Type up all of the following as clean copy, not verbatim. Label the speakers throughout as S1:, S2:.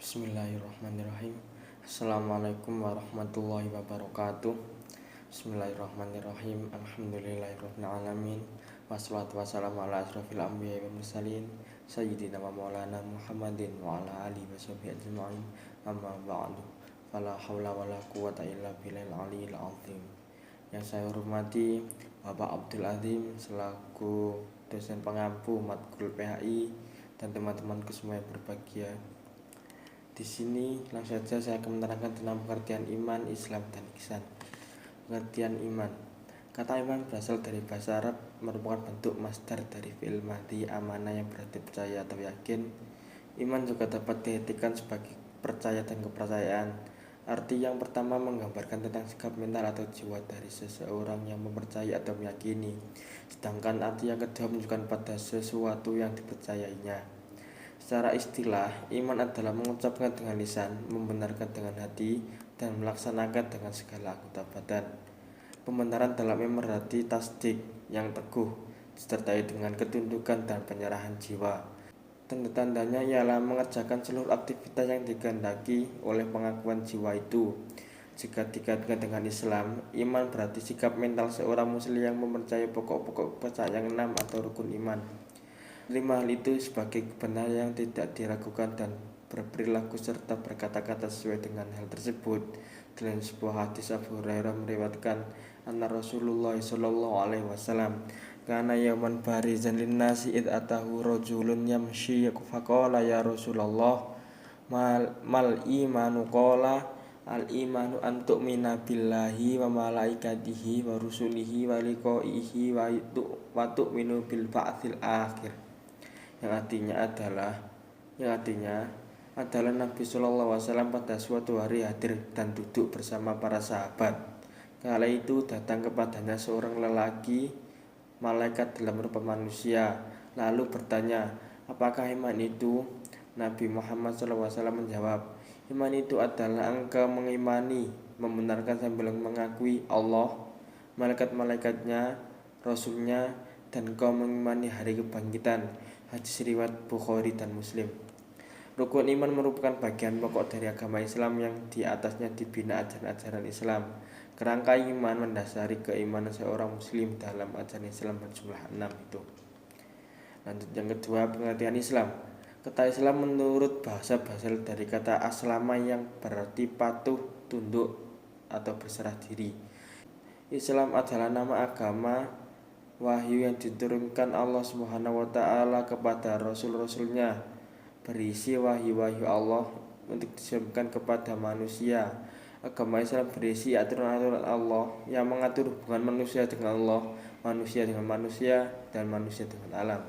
S1: Bismillahirrahmanirrahim. Assalamualaikum warahmatullahi wabarakatuh. Bismillahirrahmanirrahim. Alhamdulillahirabbil alamin. Wassalatu wassalamu ala asrofil anbiya'i wal mursalin sayyidina wa maulana Muhammadin wa ala alihi washabihi ajma'in. Amma ba'du. Fala haula wala quwata illa billahil aliyil azim. Yang saya hormati Bapak Abdul Azim selaku dosen pengampu matkul PHI dan teman-temanku semua yang berbahagia. Di sini langsung saja saya akan menerangkan tentang pengertian iman, Islam, dan ihsan. Pengertian iman. Kata iman berasal dari bahasa Arab, merupakan bentuk masdar dari fi'il madhi amanah yang berarti percaya atau yakin. Iman juga dapat diartikan sebagai percaya dan kepercayaan. Arti yang pertama menggambarkan tentang sikap mental atau jiwa dari seseorang yang mempercayai atau meyakini. Sedangkan arti yang kedua menunjukkan pada sesuatu yang dipercayainya. Secara istilah, iman adalah mengucapkan dengan lisan, membenarkan dengan hati, dan melaksanakan dengan segala anggota badan. Pembenaran dalam iman berarti tasdik yang teguh, disertai dengan ketundukan dan penyerahan jiwa. Tanda-tandanya ialah mengerjakan seluruh aktivitas yang dikehendaki oleh pengakuan jiwa itu. Jika dikaitkan dengan Islam, iman berarti sikap mental seorang muslim yang mempercayai pokok-pokok kepercayaan 6 atau rukun iman. 5 hal itu sebagai kebenaran yang tidak diragukan dan berperilaku serta berkata-kata sesuai dengan hal tersebut. Dalam sebuah hadis Abu Hurairah meriwayatkan anna Rasulullah sallallahu alaihi wasallam kana yauman barizan linnasi id atahu rajulun yamshi faqala ya Rasulullah mal imanu qala al imanu an tu'mina billahi wa malaikatihi wa rusulihi wa liqa'ihi wa tu'minu bil ba'tsil akhir. Yang artinya adalah Nabi Shallallahu Alaihi Wasallam pada suatu hari hadir dan duduk bersama para sahabat. Kala itu datang kepadanya seorang lelaki malaikat dalam rupa manusia, lalu bertanya, apakah iman itu? Nabi Muhammad SAW menjawab, iman itu adalah engkau mengimani, membenarkan sambil mengakui Allah, malaikat-malaikatnya, Rasulnya, dan engkau mengimani hari kebangkitan. Hadis riwayat Bukhari dan Muslim. Rukun iman merupakan bagian pokok dari agama Islam yang di atasnya dibina ajaran-ajaran Islam. Kerangka iman mendasari keimanan seorang muslim dalam ajaran Islam berjumlah 6 itu. Lanjut yang kedua, pengertian Islam. Kata Islam menurut bahasa berasal dari kata aslama yang berarti patuh, tunduk, atau berserah diri. Islam adalah nama agama wahyu yang diturunkan Allah Subhanahu wa taala kepada rasul-rasulnya, berisi wahyu-wahyu Allah untuk disampaikan kepada manusia. Agama Islam berisi aturan-aturan Allah yang mengatur hubungan manusia dengan Allah, manusia dengan manusia, dan manusia dengan alam.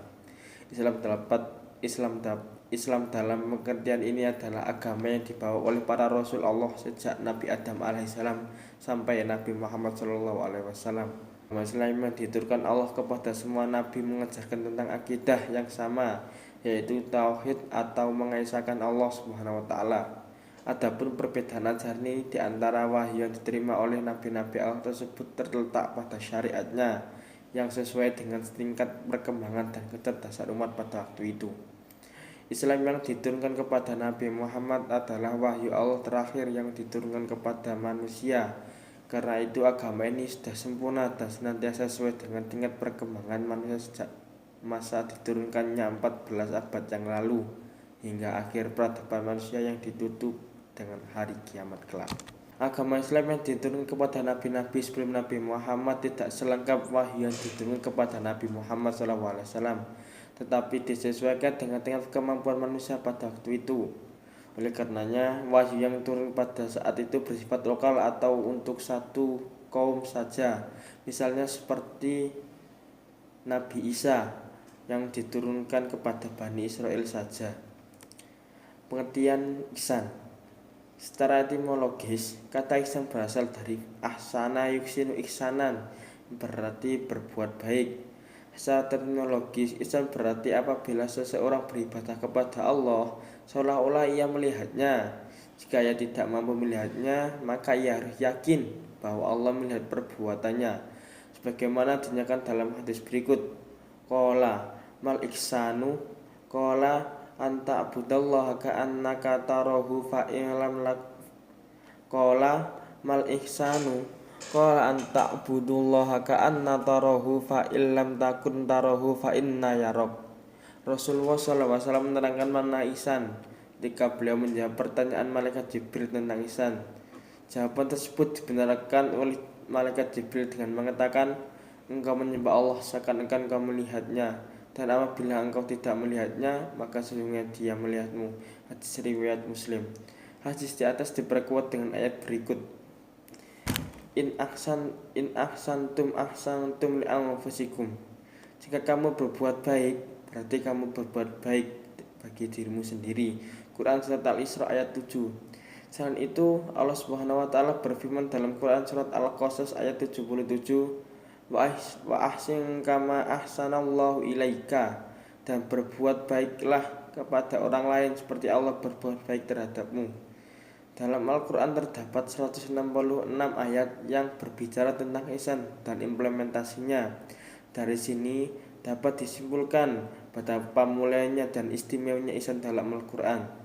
S1: Islam dalam pengertian ini adalah agama yang dibawa oleh para rasul Allah sejak Nabi Adam alaihissalam sampai Nabi Muhammad sallallahu alaihi wasallam. Islam yang diturunkan Allah kepada semua nabi mengajarkan tentang akidah yang sama, yaitu tauhid atau mengesahkan Allah Subhanahu wa taala. Adapun perbedaan ajaran ini di antara wahyu yang diterima oleh nabi-nabi Allah tersebut terletak pada syariatnya yang sesuai dengan tingkat perkembangan dan kecerdasan umat pada waktu itu. Islam yang diturunkan kepada Nabi Muhammad adalah wahyu Allah terakhir yang diturunkan kepada manusia. Karena itu agama ini sudah sempurna dan senantiasa sesuai dengan tingkat perkembangan manusia sejak masa diturunkannya 14 abad yang lalu hingga akhir peradaban manusia yang ditutup dengan hari kiamat kelak. Agama Islam yang diturunkan kepada nabi-nabi sebelum Nabi Muhammad tidak selengkap wahyu yang diturunkan kepada Nabi Muhammad SAW, tetapi disesuaikan dengan tingkat kemampuan manusia pada waktu itu. Oleh karenanya, wahyu yang turun pada saat itu bersifat lokal atau untuk satu kaum saja. Misalnya seperti Nabi Isa yang diturunkan kepada Bani Israel saja. Pengertian ihsan. Secara etimologis, kata ihsan berasal dari ahsana yuksinu ihsanan, berarti berbuat baik. Secara terminologis, ihsan berarti apabila seseorang beribadah kepada Allah seolah-olah ia melihatnya. Jika ia tidak mampu melihatnya, maka ia harus yakin bahwa Allah melihat perbuatannya. Sebagaimana dinyatakan dalam hadis berikut, qala mal ihsanu qala anta abudallaha ka'annaka tarahu fa illam qala mal ihsanu qala anta abudullaha ka'anna tarahu fa illam takun tarahu fa inna yarak. Rasulullah SAW menerangkan makna ihsan ketika beliau menjawab pertanyaan malaikat Jibril tentang ihsan. Jawaban tersebut dibenarkan oleh malaikat Jibril dengan mengatakan, engkau menyembah Allah seakan-akan engkau melihatnya, dan apabila engkau tidak melihatnya, maka sesungguhnya dia melihatmu. Hadis riwayat Muslim. Hadis di atas diperkuat dengan ayat berikut. In ahsantum ahsantum li anfusikum. Jika kamu berbuat baik, berarti kamu berbuat baik bagi dirimu sendiri. Quran surat Al-Isra ayat 7. Selain itu, Allah Subhanahu wa taala berfirman dalam Quran surat Al-Qasas ayat 77, wa ahsin kama ahsanallahu ilaika, dan berbuat baiklah kepada orang lain seperti Allah berbuat baik terhadapmu. Dalam Al-Quran terdapat 166 ayat yang berbicara tentang ihsan dan implementasinya. Dari sini dapat disimpulkan betapa mulianya dan istimewanya ihsan dalam Al-Quran.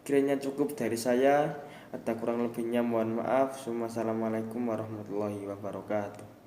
S1: Kiranya cukup dari saya, ada kurang lebihnya mohon maaf. Wassalamualaikum warahmatullahi wabarakatuh.